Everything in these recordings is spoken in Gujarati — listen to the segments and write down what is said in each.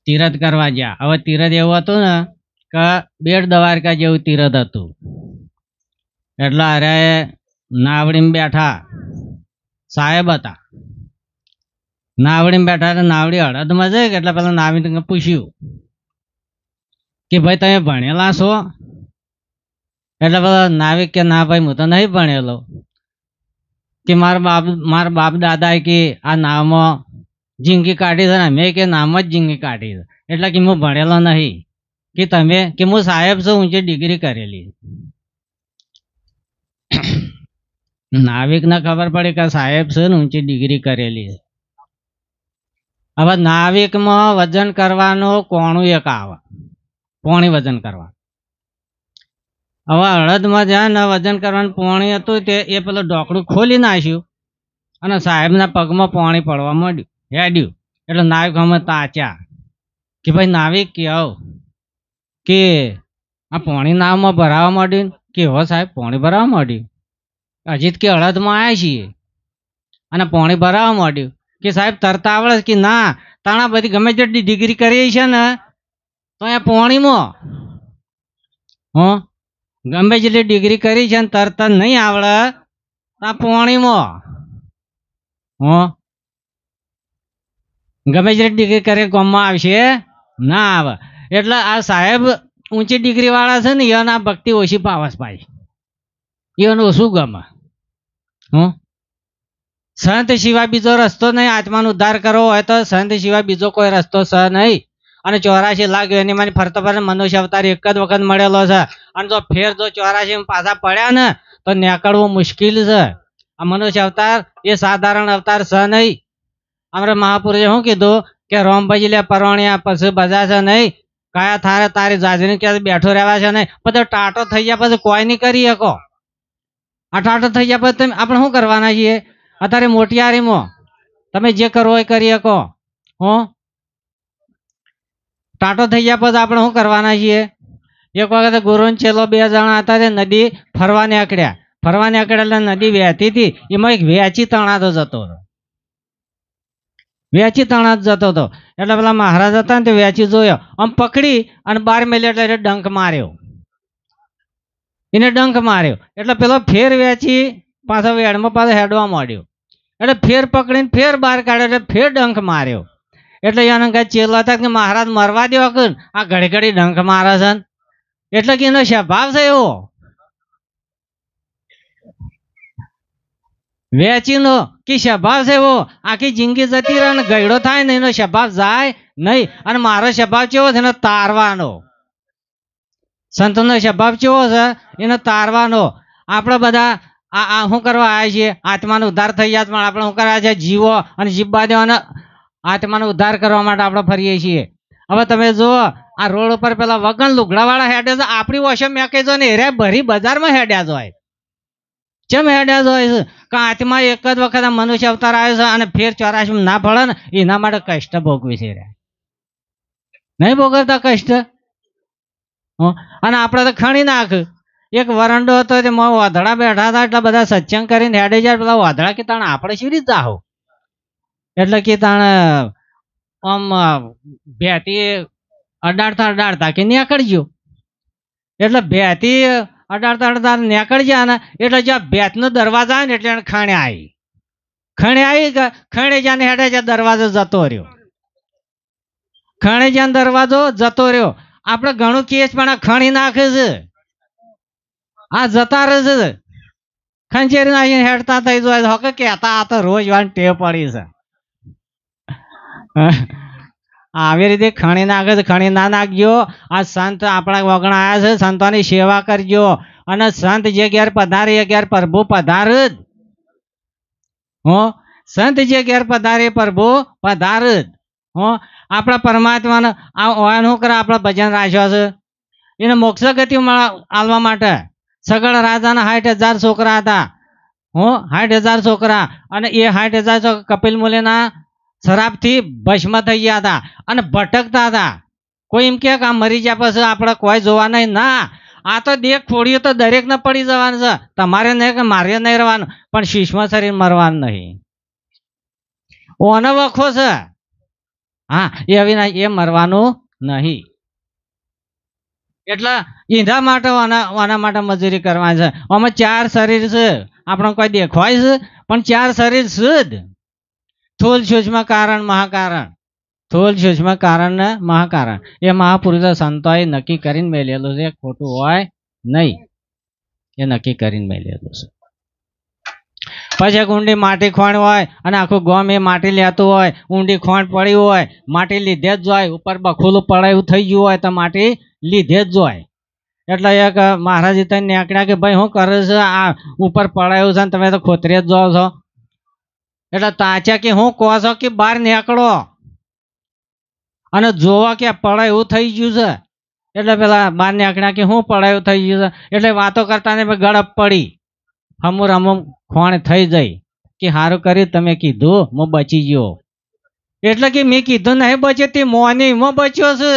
તીરથ કરવા ગયા. હવે તીરથ એવું હતું ને કે બેટ દ્વારકા જેવું તીરથ હતું. એટલે અરે નાવડીમાં બેઠા સાહેબ હતા. નાવડીમાં બેઠા એટલે નાવડી હળદમાં જાય એટલે પેલા નાવીને પૂછ્યું કે ભાઈ તમે ભણેલા છો? એટલે પેલા નાવિક કે ના ભાઈ હું તો નહીં ભણેલો. કે મારા બાપ દાદા કે આ નાવમાં જિંદગી કાઢી છે ને મેં કે નામ જ જિંદગી કાઢી છે એટલે કે હું ભણેલો નહીં. કે તમે કે હું સાહેબ છું, ઊંચી ડિગ્રી કરેલી. નાવિકને ખબર પડી કે સાહેબ છે ને ઊંચી ડિગ્રી કરેલી છે. હવે નાવિકમાં વજન કરવાનું કોણું એક આવે, પોણી વજન કરવા. હવે હળદમાં જાય ને વજન કરવાનું પોણી હતું તે એ પેલું ઢોકળું ખોલી નાખ્યું અને સાહેબના પગમાં પાણી પડવા માંડ્યું, હેડ્યું. એટલે નાવિક અમે તાચ્યા કે ભાઈ નાવિક કે આવ કે આ પાણી નાવમાં ભરાવા માંડ્યું. કે હો સાહેબ પાણી ભરાવા માંડ્યું. હજી કે હળદમાં આવ્યા છીએ અને પાણી ભરાવા માંડ્યું. કે સાહેબ તરતા આવડે? કે ના, તાણા બધી ગમે તેટલી ડિગ્રી કરી છે ને તો એ પાણીમાં ગમે જેટલી ડિગ્રી કરી છે ને તરતા નહીં આવડે આ પાણીમાં ગમે જેટલી ડિગ્રી કરી ગામમાં આવશે ના આવે. એટલે આ સાહેબ ઊંચી ડિગ્રી વાળા છે ને એના ભક્તિ ઓછી પાવસ ભાઈ, એનું શું ગમે. સંત સિવાય બીજો રસ્તો નહીં. આત્માનો ઉદ્ધાર કરવો હોય તો સંત સિવાય બીજો કોઈ રસ્તો છે નહીં. અને 84 લાખ એની મને ફરતો ફરતો મનુષ્ય અવતાર એક જ વખત મળેલો છે. અને જો ફેર જો 84 પાછા પડ્યા ને તો નીકળવું મુશ્કેલ છે. આ મનુષ્ય અવતાર એ સાધારણ અવતાર છે નહીં. અમારા મહાપુરુષે શું કીધું કે રોમભાઈ લે પરવણ્યા પછી બધા છે નહીં, કયા થારે તારી જાજરી ક્યાં બેઠો રહેવા છે નહીં. બધો ટાટો થઈ ગયા પછી કોઈ નહીં કરી શકો. આ ટાટો થઈ ગયા પછી તમે આપણે શું કરવાના છીએ? અત્યારે મોટિયારીમાં તમે જે કરવો એ કરી શકો. ટાટો થઈ ગયા પછી આપણે શું કરવાના છીએ? એક વખત ગુરુ છેલ્લો 2 જણા હતા તે નદી ફરવા નીકળ્યા. ફરવા નીકળ્યા એટલે નદી વહેતી હતી, એમાં એક વેચી તણાતો જતો હતો. વેચી તણાત જતો હતો એટલે પેલા મહારાજ હતા ને તે વેચી જોયો, આમ પકડી અને 12 મેલ્યો એટલે એને ડંખ માર્યો. એને ડંખ માર્યો એટલે પેલો ફેર વેચી પાછો વેડમાં પાછો હેડવા માંડ્યો. એટલે ફેર પકડીને ફેર બહાર કાઢ્યો એટલે ફેર ડંખ માર્યો. એટલે એને કઈ ચેલો હતા કે મહારાજ મરવા દો કે આ ઘડી ઘડી ડંખ મારે છે. એટલે કે એનો સ્વભાવ છે એવો વેચીનો કે સ્વભાવ છે એવો. આખી જિંદગી જતી રહે ને ગયડો થાય ને એનો સ્વભાવ જાય નહીં. અને મારો સ્વભાવ કેવો છે? એનો તારવાનો. સંતનો સ્વભાવ કેવો છે? એનો તારવાનો. આપણે બધા આ શું કરવા આવ્યા છીએ? આત્માનો ઉદ્ધાર થઈ જાય પણ આપણે શું કરવા છે? જીવો અને જીવવા દેવાનો આત્માનો ઉદ્ધાર કરવા માટે આપણે ફરીએ છીએ. હવે તમે જુઓ આ રોડ ઉપર પેલા વગન લુગડાવાળા હેડે છે, આપણી ઓછો મેકે જો ને એરે ભરી બજારમાં હેડ્યા જ હોય. ચમ હેડ્યા જ હોય છે કે આત્મા એક જ વખત આ મનુષ્ય અવતાર આવ્યો છે અને ફેર 84 ના ફળે ને એના માટે કષ્ટ ભોગવી છે. નહીં ભોગવતા કષ્ટ? અને આપણે તો ખણી નાખ. એક વરંડો હતો તેમાં વાધડા બેઠા હતા એટલે બધા સત્સંગ કરીને હેડે જાય. પેલા વાધડા કે તાણે આપણે શી રીતે જાઓ? એટલે કે તાણે આમ ભેતી અડાડતા કે નીકળજો. એટલે ભેતી અડાડતા નીકળી ને એટલે જ્યાં ભેતનો દરવાજા આવે ને એટલે ખણે આવી ખણે જ્યાં હેડે જ્યાં દરવાજો જતો રહ્યો. ખણે જ્યાં દરવાજો જતો રહ્યો. આપણે ઘણું કેસ પણ આ ખણી નાખે છે, આ જતા રહે છે. ખંચેરી નાખીને હેડતા થઈ જાય હકે કેતા આ તો રોજ વાર ટેવ પડી છે. આવી રીતે ખણી નાખે છે. ખણી ના નાખજો. આ સંત આપણા વગણા આવ્યા છે, સંતોની સેવા કરજો. અને સંત જે ઘેર પધારે એ ઘેર પ્રભુ પધાર જ. સંત જે ઘેર પધારે પ્રભુ પધાર જ. આપણા પરમાત્માને આ શું કરે? આપણા ભજન રાખ્યો છે એને મોક્ષ ગતિ આલવા માટે. સગળ રાજાના 60,000 છોકરા હતા. 60,000 છોકરા. અને એ 60,000 કપિલ મુનિના શરાબથી ભસ્મ થઈ ગયા હતા અને ભટકતા હતા. કોઈ એમ કે આ મરી ગયા પછી આપણે કોઈ જોવા નહીં. ના, આ તો દેખ ફોડ્યું તો દરેકને પડી જવાનું છે. તમારે નહીં કે મારે નહીં રહેવાનું, પણ શીશમાં શરીર મરવાનું નહીં. ઓનો વખો છે. હા, એ અવિનાશ એ મરવાનું નહીં. એટલે ઈંધા માટે આના માટે મજૂરી કરવાની છે. આમાં 4 શરીર છે, આપણે કોઈ દેખવાય છે, પણ 4 શરીર છે જ. સ્થૂલ સૂક્ષ્મ કારણ મહાકારણ, સ્થૂલ સૂક્ષ્મ કારણ ને મહાકારણ એ મહાપુરુષો સંતોએ નક્કી કરીને મેલેલું છે, ખોટું હોય નહીં, એ નક્કી કરીને મેલેલું છે. પછી એક ઊંડી માટી ખોણ હોય અને આખું ગામ એ માટી લેતું હોય, ઊંડી ખોણ પડી હોય, માટી લીધે જ જાય, ઉપર બખોલું પડાયું થઈ ગયું હોય તો માટી લીધે જ જાય. એટલે એક મહારાજ તને નીકળ્યા કે ભાઈ શું કરે છે, આ ઉપર પડાયું છે ને તમે તો ખોતરે જ જાઓ છો. એટલે તાચ્યા કે હું કહો છો કે બહાર નીકળો અને જોવા કે પડાય એવું થઈ ગયું છે. એટલે પેલા બહાર નીકળ્યા કે હું પડાયું થઈ ગયું છે. એટલે વાતો કરતા ને ગળપ પડી, અમુર અમુક ખોણ થઈ જાય કે સારું કર્યું તમે કીધું હું બચી ગયો. એટલે કે મેં કીધું નહીં બચ્યો, તે મોની હું બચ્યો છે.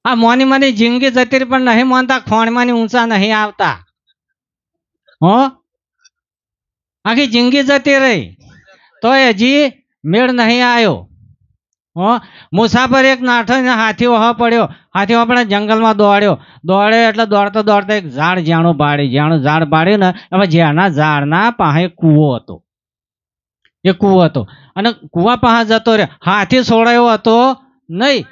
આ મોની માની જિંદગી જતી રહી પણ નહીં માનતા, ખોણમાં ઊંચા નહીં આવતા. હો, આખી જિંદગી જતી રહી તો હજી મેળ નહીં આવ્યો. હો, મુસાફર એક નાઠો હાથી ઓહો પડ્યો, હાથી આપણે જંગલમાં દોડ્યો એટલે દોડતો દોડતો એક ઝાડ જાણું ઝાડ પાડ્યું ને, હવે જેના ઝાડના પાસે કૂવો હતો, એ કૂવો હતો અને કૂવા પાસે જતો રહ્યો, હાથી છોડાયો હતો નહીં.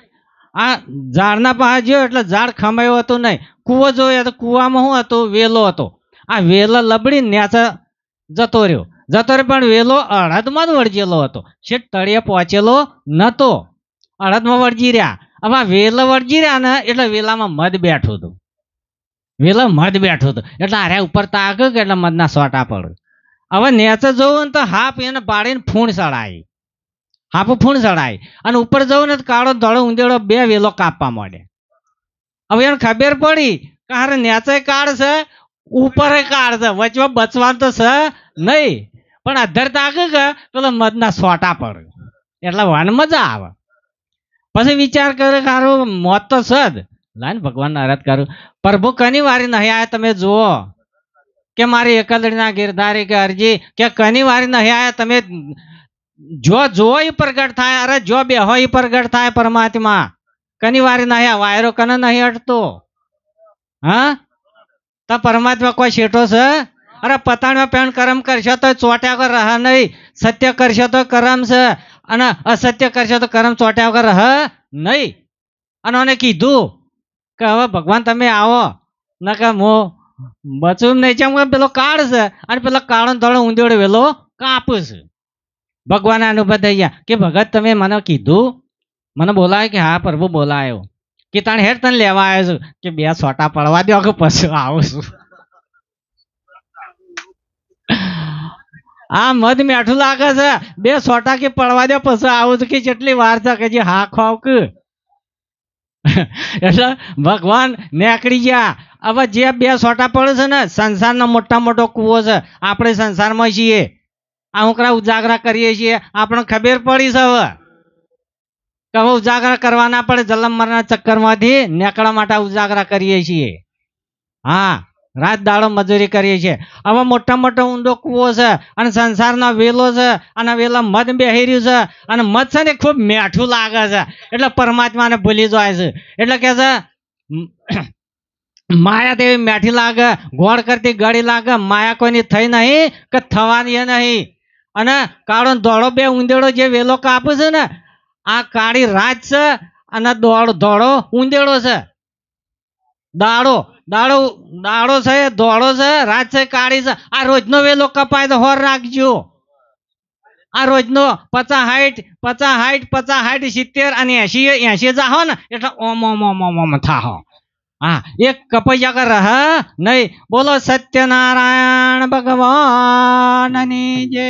આ ઝાડના પાસે ગયો એટલે ઝાડ ખમાયું હતું નહીં. કૂવો જોયો તો કૂવામાં શું હતું, વેલો હતો. આ વેલો લબડી ન્યાચા જતો રહ્યો પણ વેલો અડદમાં જ વળગેલો હતો, શેઠ તળિયે પહોંચેલો નતો, અડદમાં વળગી રહ્યા. હવે વેલો વળગી રહ્યા ને એટલે વેલામાં મધ બેઠું હતું, એટલે આરે ઉપર તાક કે એટલે મધના સોટા પડે. હવે નેચે જવું ને તો હાફ એને પાડીને ફૂણ ચડાય, અને ઉપર જવું ને તો કાળો ધોળો ઊંધેડો બે વેલો કાપવા માંડે. હવે એને ખબર પડી કે હારે નેચે કાળ છે, ઉપર કાળ છે, વચમાં બચવાનું તો છે નહીં, પણ અધર તાકે કે પેલો મધના સોટા પડે એટલે વાન મજા આવે. પછી વિચાર કરે કારું મોત તો છે જ, લાઈને ભગવાનને આરાધ કરું, પ્રભુ કની વારી નહીં આયા તમે જુઓ, કે મારી એકલડીના ગિરધારી કે અરજી કે કની વારી નહીં આયા તમે જો એ પ્રગટ થાય. અરે જો બેહો એ પ્રગટ થાય પરમાત્મા. કની વારી નહીં આયા, વાયરો કને નહીં અટતો. હા, તો પરમાત્મા કોઈ શેઠો છે? અરે પતાણમાં પેણ કર્મ કરશો તો ચોટ્યા વગર રહે નહીં, સત્ય કરશો તો કર્મ છે અને અસત્ય કરશો તો કર્મ ચોટ્યા વગર રહે નહીં. અને મને કીધું કે હવે ભગવાન તમે આવો ન કે હું બચવું નહીં, જેમ પેલો કાળ છે અને પેલો કાળો ધોળો ઊંધેડો વેલો કાપું છે. ભગવાન અનુભવ થઈ ગયા કે ભગત તમે મને કીધું, મને બોલાય કે હા પ્રભુ બોલાયો, કે તાણે હેડ તને લેવા આવ્યો છું, કે બે સોટા પડવા દો કે પછી આવું છું. આ મધ મીઠું લાગે છે, બે સોટા કે પડવા દો પછી આવું છું, કે જેટલી વાર છે કે જે હા ખાવ કે. એટલે ભગવાન નીકળી ગયા. હવે જે બે સોટા પડે છે ને, સંસારનો મોટો કૂવો છે, આપણે સંસારમાં છીએ, આ ઉજાગરા કરીએ છીએ, આપણે ખબર પડી છે હવે કે હવે ઉજાગરા કરવા ના પડે, જલમ મરના ચક્કરમાંથી નીકળવા માટે ઉજાગરા કરીએ છીએ. હા, રાત દાડો મજૂરી કરીએ છીએ. હવે મોટો ઊંડો કૂવો છે અને સંસારનો વેલો છે, અને વેલા મધ બેહી રહ્યું છે, અને મધ છે ને ખૂબ મીઠું લાગે છે એટલે પરમાત્માને ભૂલી જાય છે. એટલે કે છે માયા તેવી મેઠી લાગે, ગોળ કરતી ગળી લાગે, માયા કોઈની થઈ નહીં કે થવાની નહીં. અને કાળો ધોળો બે ઊંધેડો જે વેલો કાપે છે ને, આ કાળી રાત છે અને ધોળો ઊંધેડો છે. દાડો છે, ધોળો છે, રાત છે, કાળી છે. આ રોજનો વેલો કપાય તો હોર રાખજો. આ રોજનો 50 60 70 અને 80 જાહો ને એટલે ઓમ થાહો. હા, એક કપાઈ જગર રહે નહીં. બોલો સત્યનારાયણ ભગવાનની જય.